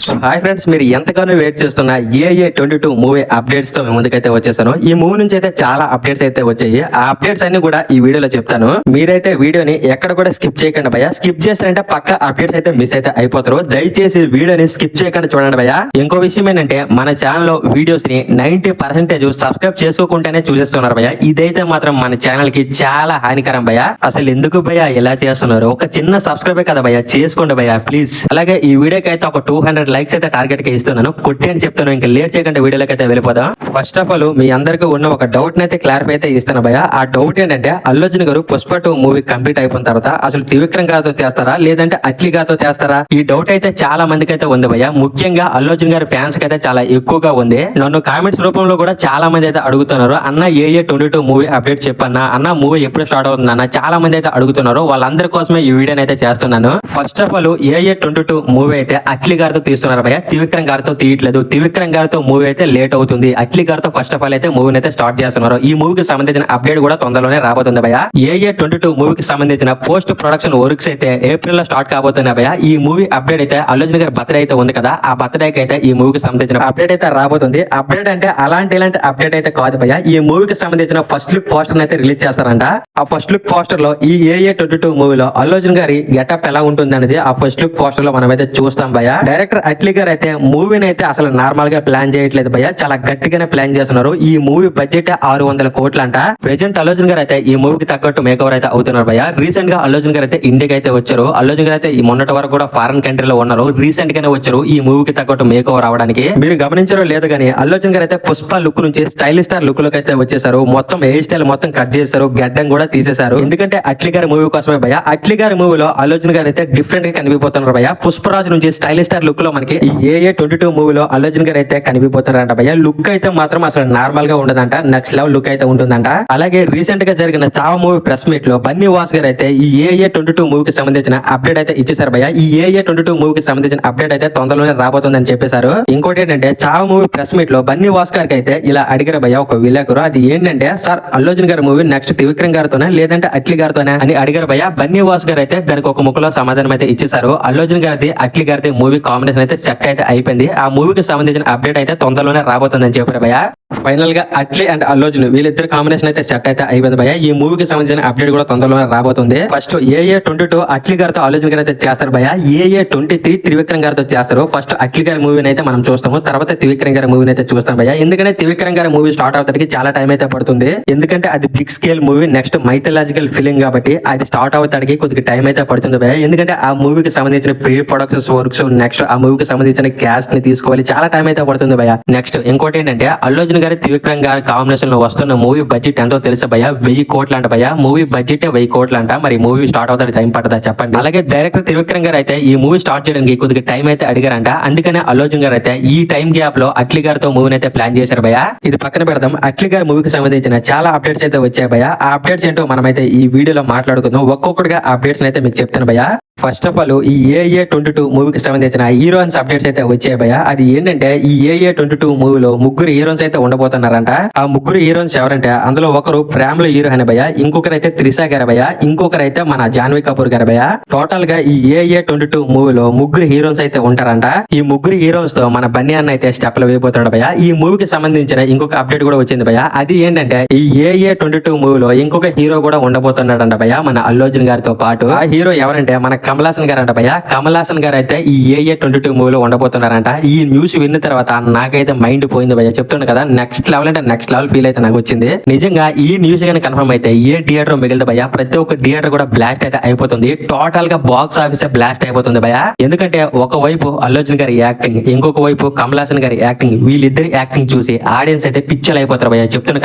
Hi friends, మీరు ఎంతగానో wait చేస్తున్న AA22 మూవీ అప్డేట్స్ తో మేము ముందుకైతే వచ్చేసాను. ఈ మూవీ నుంచి అయితే చాలా అప్డేట్స్ అయితే వచ్చాయి. ఆ అప్డేట్స్ అన్ని కూడా ఈ వీడియోలో చెప్తాను. మీరైతే వీడియోని ఎక్కడ కూడా స్కిప్ చేయకండి భయ్యా. స్కిప్ చేస్తారంటే పక్క అప్డేట్స్ అయితే మిస్ అయితే అయిపోతారు. దయచేసి వీడియోని స్కిప్ చేయకుండా చూడండి భయ్యా. ఇంకో విషయం ఏంటంటే మన ఛానల్ లో వీడియోస్ ని 90% సబ్స్క్రైబ్ చేసుకోకుండానే చూసేస్తున్నారు భయ్యా. ఇదైతే మాత్రం మన ఛానల్ కి చాలా హానికరం భయ్యా. అసలు ఎందుకు భయ్యా ఇలా చేస్తున్నారు? ఒక చిన్న సబ్స్క్రైబే కదా భయ్యా, చేసుకోండి భయ్యా ప్లీజ్. అలాగే ఈ వీడియోకి అయితే ఒక 200 లైక్స్ అయితే టార్గెట్ కి ఇస్తున్నాను. కొట్టి అని చెప్తాను. ఇంకా లేట్ చేయకుండా వీడియోలోకి అయితే వెళ్ళిపోదాం. ఫస్ట్ ఆఫ్ ఆల్ మీ అందరికీ ఉన్న ఒక డౌట్ అయితే క్లారిఫై అయితే ఇస్తాను భయ్య. ఆ డౌట్ ఏంటంటే అల్లు అర్జున్ గారు పుష్ప 2 మూవీ కంప్లీట్ అయిపోయిన తర్వాత అసలు త్రివిక్రమ్ గారితో చేస్తారా లేదంటే అట్లీ గారితో చేస్తారా? ఈ డౌట్ అయితే చాలా మందికి అయితే ఉంది భయ్య. ముఖ్యంగా అల్లు అర్జున్ గారి ఫ్యాన్స్ కి అయితే చాలా ఎక్కువగా ఉంది. నన్ను కామెంట్స్ రూపంలో కూడా చాలా మంది అయితే అడుగుతున్నారు, అన్న AA22 మూవీ అప్డేట్ చెప్పన్నా, అన్న మూవీ ఎప్పుడు స్టార్ట్ అవుతుంది అన్న, చాలా మంది అయితే అడుగుతున్నారు. వాళ్ళందరి కోసమే ఈ వీడియోని అయితే చేస్తున్నాను. First of all AA22 movie అయితే అట్లీ గారితో తీస్తున్నారు భయ్య. త్రివిక్రమ్ గారితో తీయట్లేదు. త్రివిక్రమ్ గారితో మూవీ అయితే లేట్ అవుతుంది. అట్లీ గారితో ఫస్ట్ ఆఫ్ ఆల్ అయితే మూవీని అయితే స్టార్ట్ చేస్తున్నారు. ఈ మూవీకి సంబంధించిన అప్డేట్ కూడా తొందరలోనే రాబోతుంది భయ్య. AA22 మూవీకి సంబంధించిన పోస్ట్ ప్రొడక్షన్ వర్క్స్ అయితే ఏప్రిల్ లో స్టార్ట్ కాబోతున్నాయి భయ్య. ఈ మూవీ అప్డేట్ అయితే అల్లు అర్జున్ గారి బర్త్డే అయితే ఉంది కదా, ఆ బర్త్డే కి అయితే ఈ మూవీకి సంబంధించిన అప్డేట్ అయితే రాబోతుంది. అప్డేట్ అంటే ఇలాంటి అప్డేట్ అయితే కాదు భయ్య. ఈ మూవీకి సంబంధించిన ఫస్ట్ లుక్ పోస్టర్ అయితే రిలీజ్ చేస్తారంట. ఆ ఫస్ట్ లుక్ పోస్టర్ లో ఈ AA22 మూవీలో అల్లు అర్జున్ గారి గెటప్ ఎలా ఉంటుంది అనేది ఆ ఫస్ట్ లుక్ పోస్టర్ లో మనం అయితే చూస్తాం భయ్య. డైరెక్టర్ అట్లీ గారు అయితే మూవీని అయితే అసలు నార్మల్ గా ప్లాన్ చేయట్లేదు భయ్య, చాలా గట్టిగానే ప్లాన్ చేస్తున్నారు. ఈ మూవీ బడ్జెట్ 600 కోట్లు అంట. ప్రెజెంట్ అల్లు అర్జున్ గారు అయితే ఈ మూవీకి తగ్గట్టు మేకవర్ అయితే అవుతున్నారు భయ్య. రీసెంట్ గా అల్లు అర్జున్ గారు అయితే ఇండియాకి అయితే వచ్చారు. అల్లు అర్జున్ గారు అయితే ఈ మొన్నటి వరకు కూడా ఫారెన్ కంట్రీలో ఉన్నారు. రీసెంట్ గానే వచ్చారు ఈ మూవీకి తగ్గట్టు మేకవర్ అవడానికి. మీరు గమనించారో లేదు కానీ అల్లు అర్జున్ గారు అయితే పుష్ప లుక్ నుంచి స్టైలిష్ స్టార్ లుక్ లోకి అయితే వచ్చేసారు. మొత్తం హెయిర్ స్టైల్ మొత్తం కట్ చేశారు, గడ్డం కూడా తీసేశారు. ఎందుకంటే అట్లీ గారి మూవీ కోసమే భయ్య. అట్లీ గారి మూవీలో అల్లు అర్జున్ గారు అయితే డిఫరెంట్ గా కనిపిపోతున్నారు భయ్య. పుష్పరాజు నుంచి స్టైలిష్ స్టార్ లుక్ లో మనకి ఈ AA22 మూవీలో అల్లు అర్జున్ గారు అయితే కనిపిపోతున్నారంట భయ్య. లుక్ అయితే మాత్రం అసలు నార్మల్ గా ఉండదంట, నెక్స్ట్ లెవెల్ లుక్ అయితే ఉంటుందంట. అలాగే రీసెంట్ గా జరిగిన చావ మూవీ ప్రెస్ మీట్ లో బన్నీ వాస్ గారు అయితే ఈ AA22 మూవీకి సంబంధించిన అప్డేట్ అయితే ఇచ్చేసారు భయ్య. ఈ AA22 మూవీకి సంబంధించిన అప్డేట్ అయితే తొందరలోనే రాబోతుందని చెప్పేశారు. ఇంకోటి ఏంటంటే చావ మూవీ ప్రెస్ మీట్ లో బన్నీ వాస్ గారికి అయితే ఇలా అడిగారు భయ్య ఒక విలేకరు. అది ఏంటంటే, సార్ అల్లు అర్జున్ గారి మూవీ నెక్స్ట్ త్రివిక్రమ్ గారితోనే లేదంటే అట్లీ గారితోనే అని అడిగారు భయ్య. బన్నీ వాస్ గారు అయితే దానికి ఒక ముక్కలో సమాధానం అయితే ఇచ్చేసారు. అల్లు అర్జున్ గారిది అట్లీ గారిది మూవీ కాంబినేషన్ అయితే సెట్ అయితే అయిపోయింది. ఆ మూవీకి సంబంధించిన అప్డేట్ అయితే తొందరలోనే రాబోతుందని చెప్పారు భయ్య. ఫైనల్ గా అట్లీ అండ్ అల్లు అర్జున్ వీళ్ళిద్దరు కాంబినేషన్ అయితే సెట్ అయితే అయిపోయింది భయ్య. ఈ మూవీకి సంబంధించిన అప్డేట్ కూడా తొందరలోనే రాబోతుంది. ఫస్ట్ AA22 అట్లీ గారితో అల్లు అర్జున్ గారు అయితే చేస్తారు భయ్య. AA23 త్రివిక్రమ్ గారితో చేస్తారు. ఫస్ట్ అట్లీ గారి మూవీని అయితే మనం చూస్తాము, తర్వాత త్రివిక్రమ్ గారి మూవీని అయితే చూస్తాం భయ్య. ఎందుకంటే త్రివిక్రమ్ గారి మూవీ స్టార్ట్ అవుతానికి చాలా టైం అయితే పడుతుంది. ఎందుకంటే అది big scale movie, next mythological film కాబట్టి అది స్టార్ట్ అవుతానికి కొద్దిగా టైం అయితే పడుతుంది భయ్య. ఎందుకంటే ఆ మూవీకి సంబంధించిన ప్రీ ప్రొడక్షన్స్ వర్క్స్, నెక్స్ట్ ఆ మూవీకి సంబంధించిన క్యాస్ట్ ని తీసుకోవాలి, చాలా టైం అయితే పడుతుంది భయ్య. నెక్స్ట్ ఇంకోటి ఏంటంటే అల్లు అర్జున్ గారి త్రివిక్రమ్ గారి కాంబినేషన్ లో వస్తున్న మూవీ బడ్జెట్ ఎంతో తెలుసా భయ్య? 1000 కోట్లు అంట భయ్య. మూవీ బడ్జెట్ 1000 కోట్లు అంట. మరి మూవీ స్టార్ట్ అవుతాడు టైం పడుతుందా చెప్పండి? అలాగే డైరెక్టర్ త్రివిక్రమ్ గారు అయితే ఈ మూవీ స్టార్ట్ చేయడానికి కొద్దిగా టైం అయితే అడిగారంట. అందుకనే అల్లు అర్జున్ గారు అయితే ఈ టైం గ్యాప్ లో అట్లీ గారితో మూవీని అయితే ప్లాన్ చేశారు భయ్య. ఇది పక్కన పెడదాం. అట్లీ గారి మూవీకి సంబంధించిన చాలా అప్డేట్స్ అయితే వచ్చాయి భయ్య. ఆ అప్డేట్స్ ఏంటో మనమైతే ఈ వీడియోలో మాట్లాడుకుందాం. ఒక్కొక్కటిగా అప్డేట్స్ అయితే మీకు చెప్తాను భయ్య. ఫస్ట్ ఆఫ్ ఆల్ ఈ AA22 మూవీకి సంబంధించిన హీరోయిన్స్ అప్డేట్స్ అయితే వచ్చాయి భయ్య. అది ఏంటంటే ఈ AA22 మూవీలో 3 హీరోయిన్స్ అయితే ఉండబోతున్నారంట. ఆ 3 హీరోయిన్స్ ఎవరంటే అందులో ఒకరు ప్రేమలో హీరో అని భయ్య, ఇంకొకరు అయితే త్రిషా గారు భయ్య, ఇంకొకరు అయితే మన జాన్వీ కపూర్ గారు భయ్య. టోటల్ గా ఈ AA22 మూవీలో 3 హీరోయిన్స్ అయితే ఉంటారంట. ఈ 3 హీరోయిన్స్ తో మన బన్నీ అన్న అయితే స్టెప్లు వేయబోతున్నాడు భయ్య. ఈ మూవీకి సంబంధించిన ఇంకొక అప్డేట్ కూడా వచ్చింది భయ్య. అది ఏంటంటే ఈ AA22 మూవీలో ఇంకొక హీరో కూడా ఉండబోతున్నాడంట భయ్య, మన అల్లు అర్జున్ గారితో పాటు. ఆ హీరో ఎవరంటే మన కమల్ హాసన్ గారు అంట భయ్య. కమల్ హాసన్ గారు అయితే ఈ AA22 మూవీలో ఉండబోతున్నారంట. ఈ న్యూస్ విన్న తర్వాత నాకైతే మైండ్ పోయింది భయ్య. చెప్తున్నా కదా, నెక్స్ట్ లెవెల్ అంటే నెక్స్ట్ లెవెల్ ఫీల్ అయితే నాకు వచ్చింది. నిజంగా ఈ న్యూస్ కానీ కన్ఫర్మ్ అయితే ఏ థియేటర్ మిగిలితే భయ్య ప్రతి ఒక్క థియేటర్ కూడా బ్లాస్ట్ అయితే అయిపోతుంది. టోటల్ గా బాక్స్ ఆఫీస్ బ్లాస్ట్ అయిపోతుంది భయ్య. ఎందుకంటే ఒకవైపు అల్లు అర్జున్ గారి యాక్టింగ్, ఇంకొక వైపు కమల్ హాసన్ గారి యాక్టింగ్, వీళ్ళిద్దరి యాక్టింగ్ చూసి ఆడియన్స్ అయితే పిచ్చలు అయిపోతారు భయ్య. చెప్తున్నా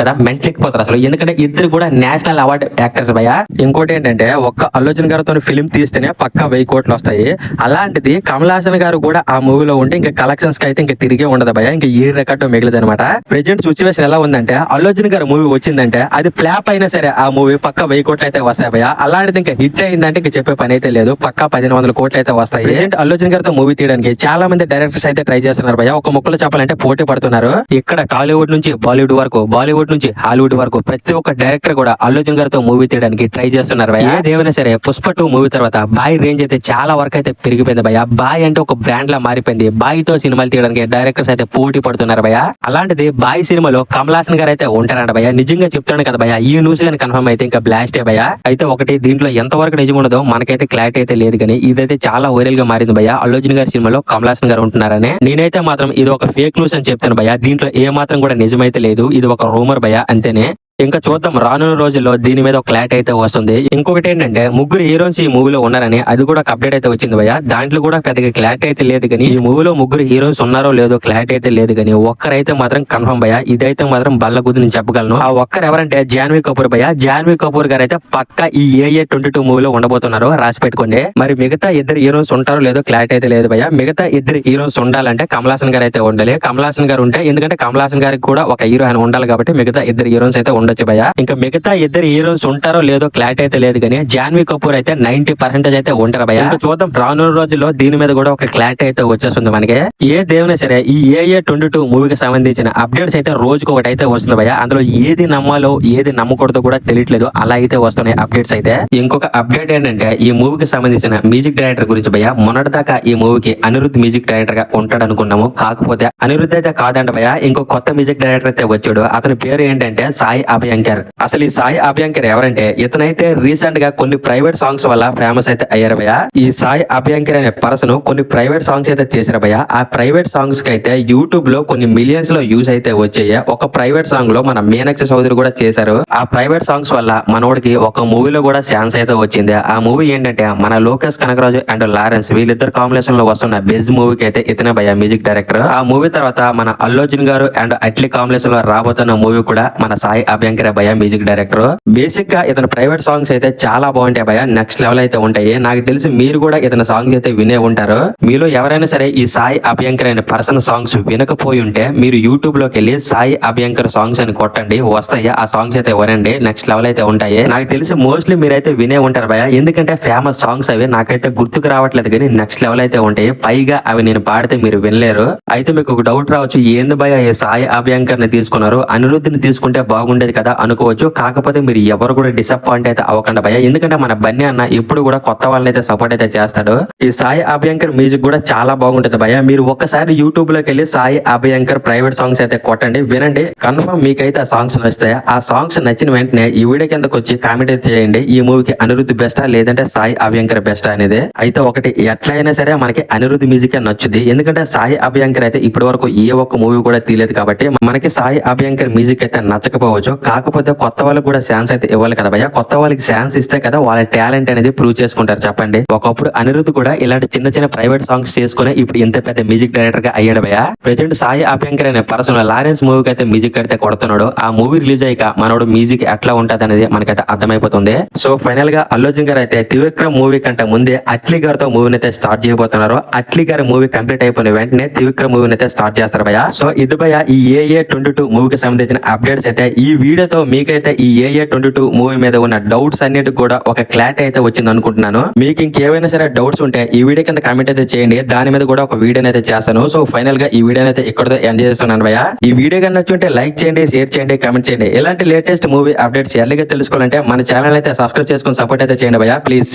కదా, మెంటల్ ఎక్కిపోతారు అసలు. ఎందుకంటే ఇద్దరు కూడా నేషనల్ అవార్డు యాక్టర్స్ భయ్య. ఇంకోటి ఏంటంటే ఒక్క అల్లు అర్జున్ గారితో ఫిల్మ్ తీస్తేనే పక్కా 1000 కోట్లు వస్తాయి. అలాంటిది కమల్ హాసన్ గారు కూడా ఆ మూవీలో ఉంటే ఇంకా కలెక్షన్స్ కి అయితే ఇంకా తిరిగే ఉండదు భయ్య. ఇంకా ఏ రికార్డు మిగిలింది అనమాట. ప్రెజెంట్ సిచ్యువేషన్ ఎలా ఉందంటే అల్లు అర్జున్ గారు మూవీ వచ్చిందంటే అది ఫ్లాప్ అయినా సరే ఆ మూవీ పక్క 1000 కోట్లు అయితే వస్తాయి భయ్య. అలాంటిది ఇంకా హిట్ అయిందంటే ఇంకా చెప్పే పని అయితే లేదు, పక్కా 1500 కోట్లు అయితే వస్తాయి. ప్రెజెంట్ అల్లు అర్జున్ గారితో మూవీ తీయడానికి చాలా మంది డైరెక్టర్స్ అయితే ట్రై చేస్తున్నారు భయ్య. ఒక ముక్కలో చెప్పాలంటే పోటీ పడుతున్నారు. ఇక్కడ టాలీవుడ్ నుంచి బాలీవుడ్ వరకు, బాలీవుడ్ నుంచి హాలీవుడ్ వరకు ప్రతి ఒక్క డైరెక్టర్ కూడా అల్లు అర్జున్ గారితో మూవీ తీయడానికి ట్రై చేస్తున్నారు భయ్య. ఏదేమైనా సరే పుష్ప 2 మూవీ తర్వాత బాయ్ రేంజ్ అయితే చాలా వరకు అయితే పెరిగిపోయింది భయ్య. బాయ్ అంటే ఒక బ్రాండ్ ట్రెండ్ లా మారిపోయింది. బాయ్ తో సినిమాలు తీయడానికి డైరెక్టర్స్ అయితే పోటీ పడుతున్నారు భయ. అలాంటిది బాయ్ సినిమాలో కమల్ హాసన్ గారు అయితే ఉంటారంట భయ. నిజంగా చెప్తాను కదా భయ, ఈ న్యూస్ కానీ కన్ఫర్మ్ అయితే ఇంకా బ్లాస్టే భయ. అయితే ఒకటి దీంట్లో ఎంతవరకు నిజం ఉండదో మనకైతే క్లారిటీ అయితే లేదు, కానీ ఇదైతే చాలా వైరల్ గా మారింది భయ. అల్లు అర్జున్ గారి సినిమాలో కమల్ హాసన్ గారు ఉంటున్నారని. నేనైతే మాత్రం ఇది ఒక ఫేక్ న్యూస్ అని చెప్తాను భయ. దీంట్లో ఏ మాత్రం కూడా నిజమైతే లేదు, ఇది ఒక రూమర్ భయ అంతేనే. ఇంకా చూద్దాం రానున్న రోజుల్లో దీని మీద ఒక క్లారిటీ అయితే వస్తుంది. ఇంకొకటి ఏంటంటే ముగ్గురు హీరోయిన్స్ ఈ మూవీలో ఉన్నారని అది కూడా ఒక అప్డేట్ అయితే వచ్చింది భయ. దాంట్లో కూడా పెద్దగా క్లారిటీ అయితే లేదు, కానీ ఈ మూవీలో ముగ్గురు హీరోయిన్స్ ఉన్నారో లేదో క్లారిటీ అయితే లేదు, కానీ ఒక్కరైతే మాత్రం కన్ఫర్మ్ భయ. ఇదైతే మాత్రం బల్ల గుద్ది నేను చెప్పగలను. ఆ ఒక్కరు ఎవరంటే జాన్వీ కపూర్ భయ. జాన్వీ కపూర్ గారు అయితే పక్క ఈ AA 22 మూవీలో ఉండబోతున్నారు, రాసి పెట్టుకోండి. మరి మిగతా ఇద్దరు హీరోయిన్స్ ఉంటారో లేదో క్లారిటీ అయితే లేదు భయ. మిగతా ఇద్దరు హీరోయిన్స్ ఉండాలంటే కమల్ హాసన్ గారు అయితే ఉండాలి. కమల్ హాసన్ గారు ఉంటే, ఎందుకంటే కమల్ హాసన్ గారికి కూడా ఒక హీరో ఆయన ఉండాలి కాబట్టి మిగతా ఇద్దరు హీరోయిన్స్ అయితే ఉండొచ్చు భయ. ఇంకా మిగతా ఇద్దరు హీరోయిన్స్ ఉంటారో లేదో క్లారిటీ అయితే లేదు, కానీ జాన్వీ కపూర్ అయితే 90% అయితే ఉంటారు భయ. ఇంకా చూద్దాం రానున్న రోజుల్లో దీని మీద కూడా ఒక క్లారిటీ అయితే వచ్చేస్తుంది మనకి. ఏ దేవునే సరే ఈ AA 22 మూవీకి సంబంధించిన అప్డేట్స్ అయితే రోజుకు ఒకటి అయితే వస్తుంది భయ. అందులో ఏది నమ్మాలో ఏది నమ్మకూడదో కూడా తెలియట్లేదు, అలా అయితే వస్తున్నాయి అప్డేట్స్ అయితే. ఇంకొక అప్డేట్ ఏంటంటే ఈ మూవీకి సంబంధించిన మ్యూజిక్ డైరెక్టర్ గురించి భయ. మొన్నటిదాకా ఈ మూవీకి అనిరుద్ధ్ మ్యూజిక్ డైరెక్టర్ గా ఉంటాడు అనుకున్నాము, కాకపోతే అనిరుద్ధ్ అయితే కాదంట భయ. ఇంకో కొత్త మ్యూజిక్ డైరెక్టర్ అయితే వచ్చాడు. అతని పేరు ఏంటంటే సాయి అభ్యంకర్. అసలు ఈ సాయి అభ్యంకర్ ఎవరంటే ఇతనైతే రీసెంట్ గా కొన్ని ప్రైవేట్ సాంగ్స్ వల్ల ఫేమస్ అయితే అయ్యారు భయ. ఈ సాయి అభ్యంకర్ అనే పర్సన్ కొన్ని ప్రైవేట్ సాంగ్స్ అయితే చేశారు భయ. ఆ ప్రైవేట్ సాంగ్స్ కి అయితే యూట్యూబ్ లో కొన్ని మిలియన్స్ లో యూస్ అయితే వచ్చాయి. ఒక ప్రైవేట్ సాంగ్ లో మన మీనాక్షి చౌదరి కూడా చేశారు. ఆ ప్రైవేట్ సాంగ్స్ వల్ల మనోడికి ఒక మూవీలో కూడా ఛాన్స్ అయితే వచ్చింది. ఆ మూవీ ఏంటంటే మన లోకేష్ కనకరాజు అండ్ లారెన్స్ వీళ్ళిద్దరు కాంబినేషన్ లో వస్తున్న బెజ్ మూవీకి అయితే ఇతనే భయ మ్యూజిక్ డైరెక్టర్. ఆ మూవీ తర్వాత మన అల్లు అర్జున్ గారు అండ్ అట్లీ కాంబినేషన్ లో రాబోతున్న మూవీ కూడా మన సాయి అభ్యంకర్ భయ మ్యూజిక్ డైరెక్టర్. బేసిక్ గా ఇతని ప్రైవేట్ సాంగ్స్ అయితే చాలా బాగుంటాయి భయ, నెక్స్ట్ లెవెల్ అయితే ఉంటాయి. నాకు తెలిసి మీరు కూడా ఇతని సాంగ్స్ అయితే వినే ఉంటారు. మీలో ఎవరైనా సరే ఈ సాయి అభ్యంకర్ అనే పర్సన్ సాంగ్స్ వినకపోయి ఉంటే మీరు యూట్యూబ్ లోకి వెళ్ళి సాయి అభ్యంకర్ సాంగ్స్ అని కొట్టండి, వస్తాయి. ఆ సాంగ్స్ అయితే వినండి, నెక్స్ట్ లెవెల్ అయితే ఉంటాయి. నాకు తెలిసి మోస్ట్లీ మీరైతే వినే ఉంటారు భయ, ఎందుకంటే ఫేమస్ సాంగ్స్ అవి నాకైతే గుర్తుకు రావట్లేదు, కానీ నెక్స్ట్ లెవెల్ అయితే ఉంటాయి. పైగా అవి నేను పాడితే మీరు వినలేరు. అయితే మీకు ఒక డౌట్ రావచ్చు, ఏంది భయ ఈ సాయి అభ్యంకర్ ని తీసుకున్నారు, అనిరుద్ధిని తీసుకుంటే బాగుండేది కదా అనుకోవచ్చు. కాకపోతే మీరు ఎవరు కూడా డిసప్పాయింట్ అయితే అవ్వకండి భయ, ఎందుకంటే మన బన్నీ అన్న ఇప్పుడు కూడా కొత్త వాళ్ళని అయితే సపోర్ట్ అయితే చేస్తాడు. ఈ సాయి అభ్యంకర్ మ్యూజిక్ కూడా చాలా బాగుంటది భయ. మీరు ఒక్కసారి యూట్యూబ్ లోకి వెళ్ళి సాయి అభ్యంకర్ ప్రైవేట్ సాంగ్స్ అయితే కొట్టండి, వినండి. కన్ఫర్మ్ మీకైతే ఆ సాంగ్స్ నచ్చుతాయి. ఆ సాంగ్స్ నచ్చిన వెంటనే ఈ వీడియో కిందకు వచ్చి కామెంట్ అయితే చేయండి, ఈ మూవీకి అనిరుద్ధ్ బెస్టా లేదంటే సాయి అభ్యంకర్ బెస్టా అనేది. అయితే ఒకటి ఎట్లయినా సరే మనకి అనిరుద్ధ్ మ్యూజిక్ నచ్చుద్ది, ఎందుకంటే సాయి అభ్యంకర్ అయితే ఇప్పటి వరకు ఏ ఒక్క మూవీ కూడా తీయలేదు కాబట్టి మనకి సాయి అభ్యంకర్ మ్యూజిక్ అయితే నచ్చకపోవచ్చు. కాకపోతే కొత్త వాళ్ళకి కూడా ఛాన్స్ అయితే ఇవ్వాలి కదా భయ్య. కొత్త వాళ్ళకి ఛాన్స్ ఇస్తే కదా వాళ్ళ టాలెంట్ అనేది ప్రూవ్ చేసుకుంటారు చెప్పండి. ఒకప్పుడు అనిరుద్ధ్ కూడా ఇలాంటి చిన్న చిన్న ప్రైవేట్ సాంగ్స్ చేసుకుని ఇప్పుడు ఇంత పెద్ద మ్యూజిక్ డైరెక్టర్ గా అయ్యాడు భయ్య. ప్రెజెంట్ సాయి అభ్యంకర్ అనే పర్సన్ లారెన్స్ మూవీకి అయితే మ్యూజిక్ అయితే కొడుతున్నాడు. ఆ మూవీ రిలీజ్ అయ్యాక మనోడు మ్యూజిక్ ఎట్లా ఉంటది అనేది మనకైతే అర్థమైపోతుంది. సో ఫైనల్ గా అల్లు అర్జున్ గారు అయితే త్రివిక్రమ్ మూవీ కంటే ముందే అట్లీ గారితో మూవీని అయితే స్టార్ట్ చేయబోతున్నారు. అట్లీ గారి మూవీ కంప్లీట్ అయిపోయిన వెంటనే త్రివిక్రమ్ మూవీని అయితే స్టార్ట్ చేస్తారు భయ్య. సో ఇది భయ్య ఈ AA 22 మూవీకి సంబంధించిన అప్డేట్స్ అయితే. ఈ వీడియోతో మీకైతే ఈ AA 22 మూవీ మీద ఉన్న డౌట్స్ అన్నిటి కూడా ఒక క్లారిటీ అయితే వచ్చింది అనుకుంటున్నాను. మీకు ఇంకేమైనా సరే డౌట్స్ ఉంటే ఈ వీడియో కింద కామెంట్ అయితే చేయండి, దాని మీద కూడా ఒక వీడియో అయితే చేస్తాను. సో ఫైనల్ గా ఈ వీడియో అయితే ఇక్కడతో ఎండ్ చేస్తున్నాను భయ్య. ఈ వీడియో కన్నా నచ్చుంటే లైక్ చేయండి, షేర్ చేయండి, కామెంట్ చేయండి. ఇలాంటి లేటెస్ట్ మూవీ అప్డేట్స్ ఎర్లీగా తెలుసుకోవాలంటే మన ఛానల్ అయితే సబ్స్క్రైబ్ చేసుకుని సపోర్ట్ అయితే చేయండి భయ్య ప్లీజ్.